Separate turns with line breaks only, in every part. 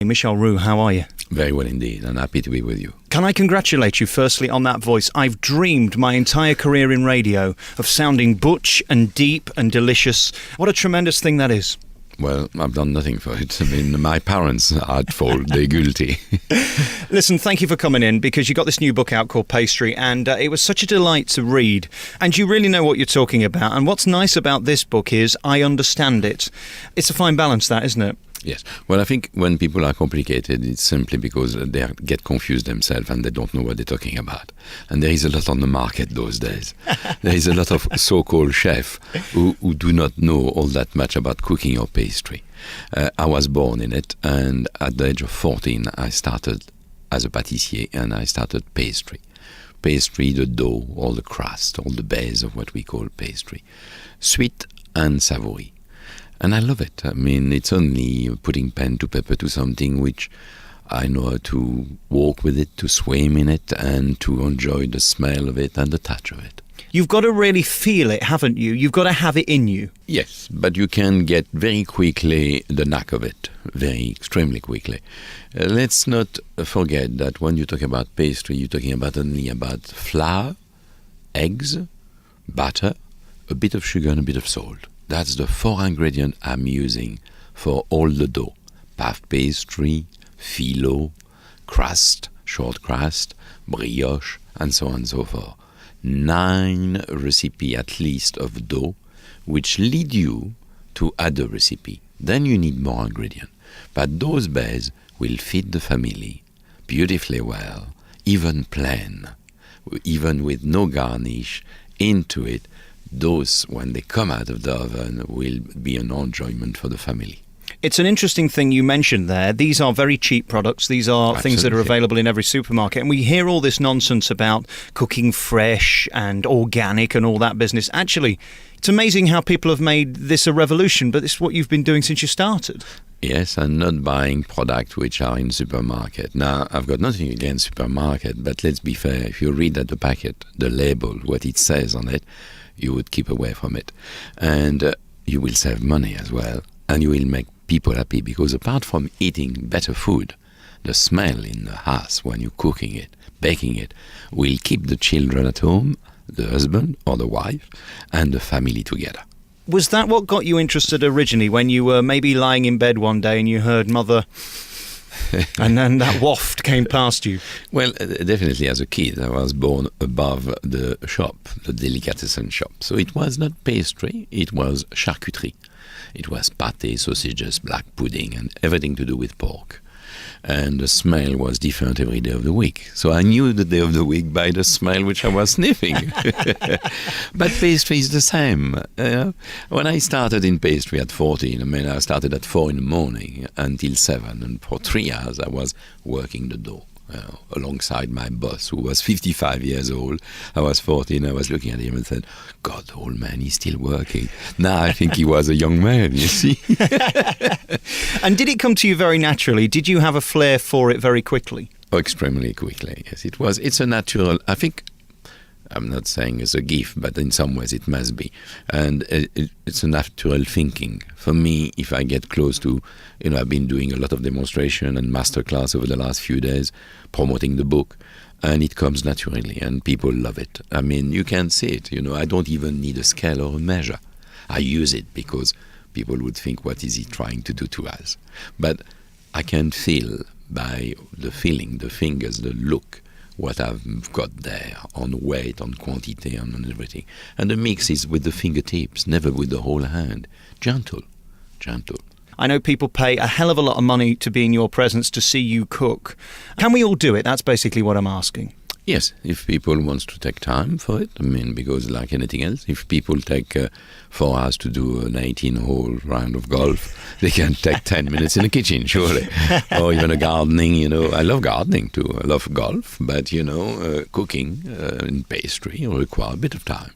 Michel Roux, how are you?
Very well indeed, and happy to be with you.
Can I congratulate you firstly on that voice? I've dreamed my entire career in radio of sounding butch and deep and delicious. What a tremendous thing that is.
Well, I've done nothing for it. I mean, my parents are at fault. They're guilty.
Listen, thank you for coming in, because you got this new book out called Pastry, and it was such a delight to read. And you really know what you're talking about. And what's nice about this book is I understand it. It's a fine balance, that, isn't it?
Yes. Well, I think when people are complicated, it's simply because they get confused themselves and they don't know what they're talking about. And there is a lot on the market those days. There is a lot of so-called chefs who do not know all that much about cooking or pastry. I was born in it, and at the age of 14, I started as a pâtissier, and I started pastry. Pastry, the dough, all the crust, all the base of what we call pastry. Sweet and savory. And I love it. I mean, it's only putting pen to paper to something which I know how to walk with it, to swim in it, and to enjoy the smell of it and the touch of it.
You've got to really feel it, haven't you? You've got to have it in you.
Yes, but you can get very quickly the knack of it, extremely quickly. Let's not forget that when you talk about pastry, you're talking only about flour, eggs, butter, a bit of sugar and a bit of salt. That's the 4 ingredients I'm using for all the dough. Puff pastry, filo, crust, short crust, brioche, and so on and so forth. 9 recipes at least of dough, which lead you to other recipe. Then you need more ingredients. But those bases will feed the family beautifully well, even plain, even with no garnish into it. Those, when they come out of the oven, will be an enjoyment for the family.
It's an interesting thing you mentioned there. These are very cheap products. These are
Absolutely.
Things that are available in every supermarket. And we hear all this nonsense about cooking fresh and organic and all that business. Actually, it's amazing how people have made this a revolution, but it's what you've been doing since you started.
Yes, and not buying products which are in supermarket. Now, I've got nothing against supermarket, but let's be fair. If you read at the packet, the label, what it says on it, you would keep away from it. And you will save money as well. And you will make people happy, because apart from eating better food, the smell in the house when you're cooking it, baking it, will keep the children at home, the husband or the wife, and the family together.
Was that what got you interested originally, when you were maybe lying in bed one day and you heard Mother... and then that waft came past you?
Well, definitely as a kid, I was born above the shop, the delicatessen shop. So it was not pastry, it was charcuterie. It was pâté, sausages, black pudding, and everything to do with pork. And the smell was different every day of the week. So I knew the day of the week by the smell which I was sniffing. But pastry is the same. When I started in pastry at 14, I started at 4 in the morning until 7. And for 3 hours, I was working the dough. Alongside my boss, who was 55 years old. I was 14. I was looking at him and said, God, the old man, he's still working. Now I think he was a young man, you see.
And did it come to you very naturally? Did you have a flair for it very quickly?
Oh, extremely quickly, yes. It's a natural, I think, I'm not saying it's a gift, but in some ways it must be. And it's a natural thinking. For me, if I get close to, I've been doing a lot of demonstration and masterclass over the last few days, promoting the book, and it comes naturally, and people love it. I mean, you can see it, I don't even need a scale or a measure. I use it because people would think, what is he trying to do to us? But I can feel by the feeling, the fingers, the look, what I've got there on weight, on quantity, and on everything. And the mix is with the fingertips, never with the whole hand. Gentle.
I know people pay a hell of a lot of money to be in your presence, to see you cook. Can we all do it? That's basically what I'm asking.
Yes, if people want to take time for it, because like anything else, if people take 4 hours to do an 18-hole round of golf, they can take 10 minutes in the kitchen, surely. Or even a gardening, I love gardening too. I love golf, but, cooking and pastry require a bit of time.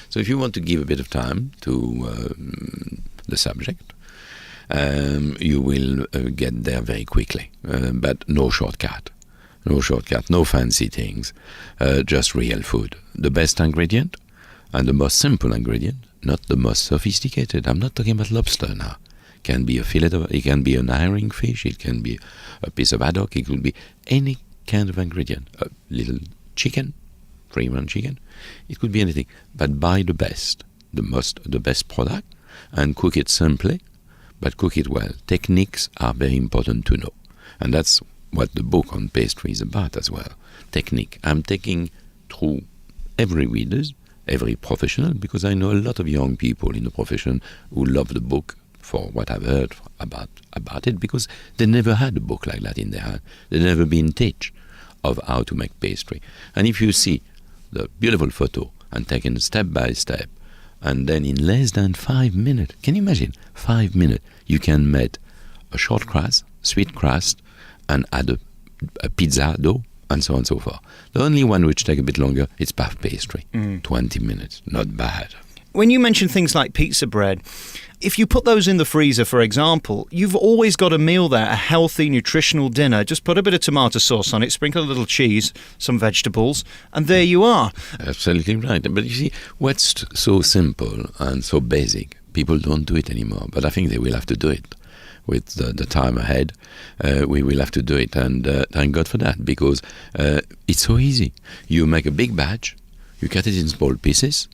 So if you want to give a bit of time to the subject, you will get there very quickly, but no shortcut. No shortcut, no fancy things, just real food. The best ingredient and the most simple ingredient, not the most sophisticated. I'm not talking about lobster now. Can be it can be an herring fish, it can be a piece of haddock, it could be any kind of ingredient. A little chicken, Fremont chicken, it could be anything. But buy the best, the best product, and cook it simply, but cook it well. Techniques are very important to know. And that's what the book on pastry is about as well. Technique. I'm taking through every readers, every professional, because I know a lot of young people in the profession who love the book for what I've heard about it, because they never had a book like that in their hand. They've never been taught of how to make pastry. And if you see the beautiful photo and taken step by step, and then in less than 5 minutes, can you imagine? 5 minutes, you can make a short crust, sweet crust, and add a pizza dough, and so on and so forth. The only one which takes a bit longer is puff pastry. 20 minutes, not bad.
When you mention things like pizza bread, if you put those in the freezer, for example, you've always got a meal there, a healthy, nutritional dinner. Just put a bit of tomato sauce on it, sprinkle a little cheese, some vegetables, and there you are.
Absolutely right. But you see, what's so simple and so basic, people don't do it anymore. But I think they will have to do it. With the time ahead, we will have to do it, and thank God for that, because it's so easy. You make a big batch, you cut it in small pieces,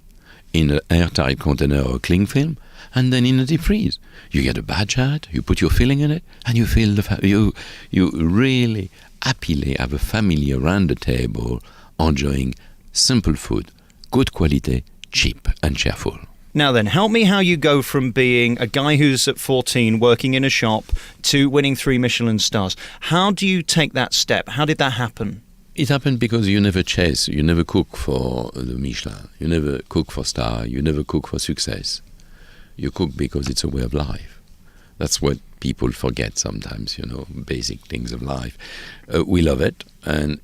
in an airtight container or cling film, and then in a deep freeze. You get a batch out, you put your filling in it, and you feel you really happily have a family around the table enjoying simple food, good quality, cheap and cheerful.
Now then, help me how you go from being a guy who's at 14 working in a shop to winning 3 Michelin stars. How do you take that step? How did that happen?
It happened because you never chase, you never cook for the Michelin, you never cook for star, you never cook for success. You cook because it's a way of life. That's what people forget sometimes, basic things of life. We love it. And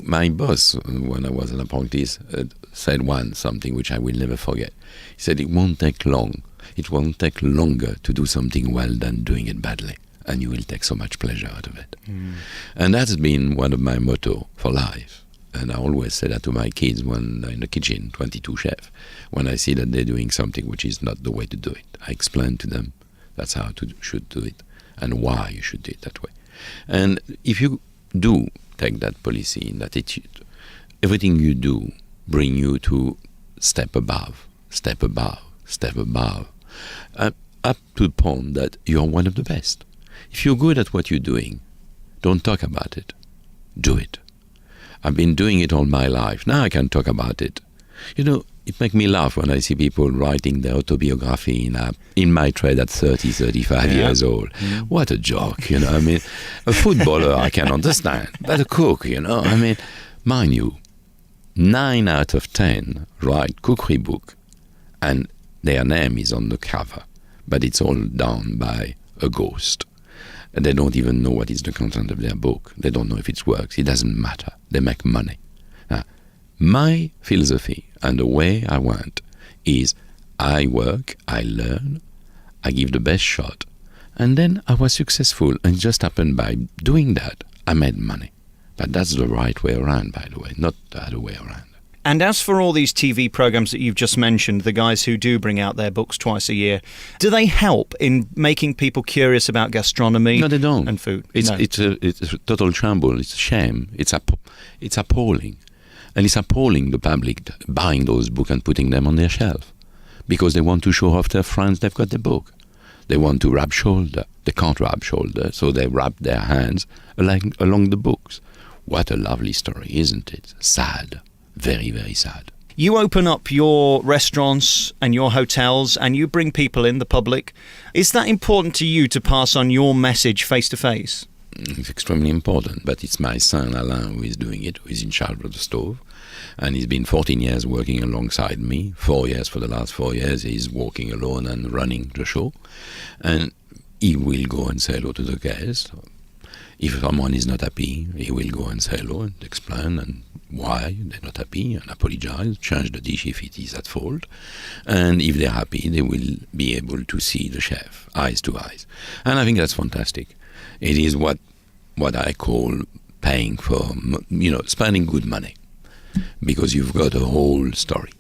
my boss, when I was an apprentice, said something which I will never forget. He said, it won't take long. It won't take longer to do something well than doing it badly. And you will take so much pleasure out of it. And that's been one of my motto for life. And I always say that to my kids when they're in the kitchen, 22 chefs, when I see that they're doing something which is not the way to do it. I explain to them that's how you should do it and why you should do it that way. And if you do take that policy, that attitude, everything you do bring you to step above, up to the point that you're one of the best. If you're good at what you're doing, don't talk about it. Do it. I've been doing it all my life. Now I can talk about it. It makes me laugh when I see people writing their autobiography in my trade at 30, 35 years old. What a joke, a footballer I can understand, but a cook, mind you, 9 out of 10 write cookery book, and their name is on the cover, but it's all done by a ghost. And they don't even know what is the content of their book. They don't know if it works. It doesn't matter. They make money. Now, my philosophy and the way I want is I work, I learn, I give the best shot, and then I was successful. And it just happened by doing that, I made money. But that's the right way around, by the way, not the other way around.
And as for all these TV programs that you've just mentioned, the guys who do bring out their books twice a year, do they help in making people curious about gastronomy?
No, they don't.
And food?
It's a total shambles. It's a shame. It's appalling. And it's appalling the public buying those books and putting them on their shelf because they want to show off their friends they've got the book. They want to rub shoulder. They can't rub shoulder, so they rub their hands along the books. What a lovely story, isn't it? Sad. Very, very sad.
You open up your restaurants and your hotels and you bring people in, the public. Is that important to you to pass on your message face to face?
It's extremely important, but it's my son Alain who is doing it, who is in charge of the stove. And he's been 14 years working alongside me. For the last 4 years, he's working alone and running the show. And he will go and say hello to the guests. If someone is not happy, he will go and say hello and explain and why they're not happy and apologize, change the dish if it is at fault. And if they're happy, they will be able to see the chef, eyes to eyes. And I think that's fantastic. It is what I call paying for, spending good money. Because you've got a whole story.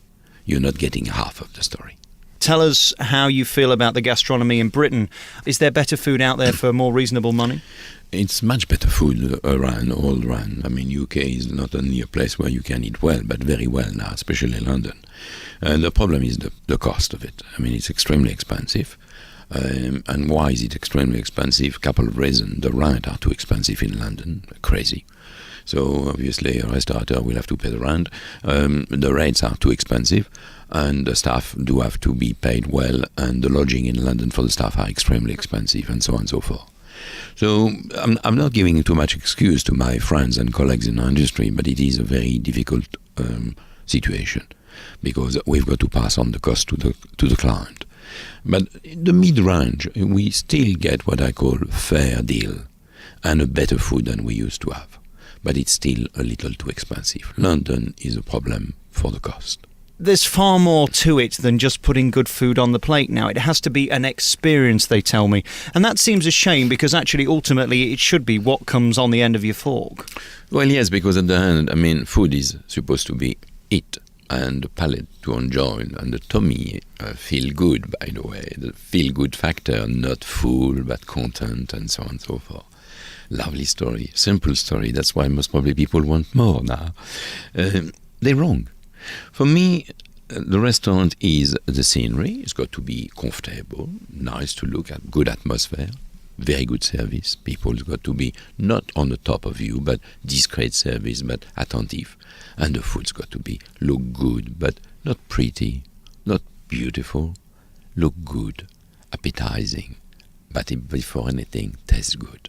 You're not getting half of the story.
Tell us how you feel about the gastronomy in Britain. Is there better food out there for more reasonable money?
It's much better food around, all around. I mean, UK is not only a place where you can eat well, but very well now, especially London. And the problem is the cost of it. I mean, it's extremely expensive. And why is it extremely expensive? Couple of reasons. The rent are too expensive in London, crazy. So obviously a restaurateur will have to pay the rent. The rates are too expensive, and the staff do have to be paid well, and the lodging in London for the staff are extremely expensive, and so on and so forth. So I'm not giving too much excuse to my friends and colleagues in our industry, but it is a very difficult situation, because we've got to pass on the cost to the client. But the mid-range, we still get what I call fair deal and a better food than we used to have. But it's still a little too expensive. London is a problem for the cost.
There's far more to it than just putting good food on the plate now. It has to be an experience, they tell me. And that seems a shame, because actually, ultimately, it should be what comes on the end of your fork.
Well, yes, because at the end, I mean, food is supposed to be eat, and the palate to enjoy, and the tummy feel good, by the way. The feel good factor, not full, but content, and so on and so forth. Lovely story, simple story. That's why most probably people want more now. They're wrong. For me, the restaurant is the scenery. It's got to be comfortable, nice to look at, good atmosphere, very good service. People's got to be not on the top of you, but discreet service, but attentive. And the food's got to be look good, but not pretty, not beautiful. Look good, appetizing, but before anything, taste good.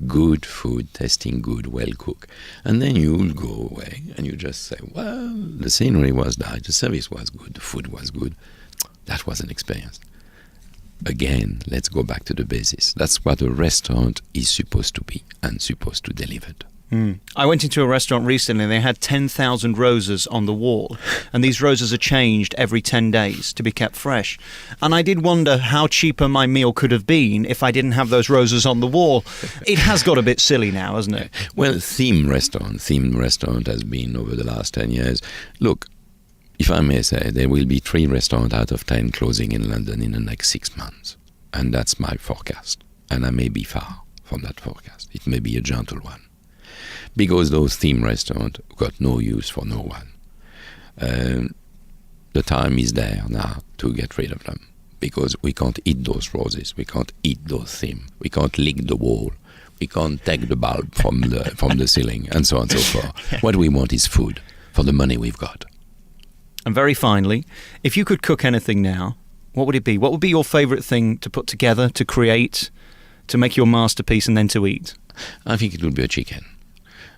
Good food, tasting good, well cooked. And then you'll go away and you just say, well, the scenery was nice, the service was good, the food was good. That was an experience. Again, let's go back to the basis. That's what a restaurant is supposed to be and supposed to deliver.
I went into a restaurant recently and they had 10,000 roses on the wall, and these roses are changed every 10 days to be kept fresh. And I did wonder how cheaper my meal could have been if I didn't have those roses on the wall. It has got a bit silly now, hasn't it?
Well, themed restaurant has been over the last 10 years. Look, if I may say, there will be 3 restaurants out of 10 closing in London in the next 6 months. And that's my forecast. And I may be far from that forecast. It may be a gentle one. Because those theme restaurants got no use for no one. The time is there now to get rid of them, because we can't eat those roses, we can't eat those themes, we can't lick the wall, we can't take the bulb from the ceiling, and so on and so forth. What we want is food for the money we've got.
And very finally, if you could cook anything now, what would it be? What would be your favourite thing to put together, to create, to make your masterpiece and then to eat?
I think it would be a chicken.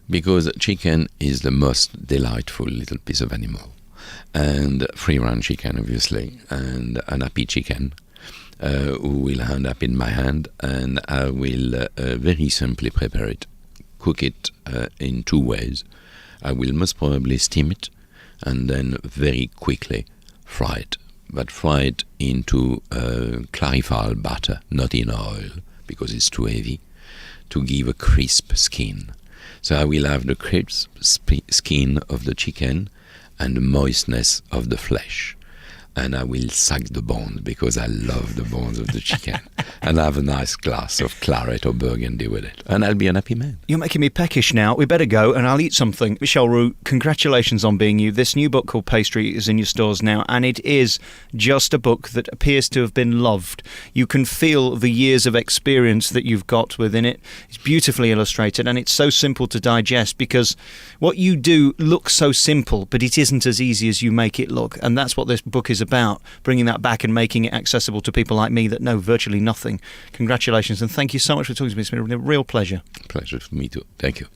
Because chicken is the most delightful little piece of animal. And free-range chicken, obviously, and an happy chicken who will end up in my hand, and I will very simply prepare it. Cook it in 2 ways. I will most probably steam it, and then very quickly fry it. But fry it into clarified butter, not in oil, because it's too heavy, to give a crisp skin. So I will have the crisp skin of the chicken and the moistness of the flesh. And I will suck the bones, because I love the bones of the chicken. And have a nice glass of claret or burgundy with it. And I'll be an happy man.
You're making me peckish now. We better go and I'll eat something. Michel Roux, congratulations on being you. This new book called Pastry is in your stores now, and it is just a book that appears to have been loved. You can feel the years of experience that you've got within it. It's beautifully illustrated, and it's so simple to digest, because what you do looks so simple, but it isn't as easy as you make it look. And that's what this book is about, bringing that back and making it accessible to people like me that know virtually nothing. Congratulations, and thank you so much for talking to me. It's been a real pleasure.
Pleasure for me too. Thank you.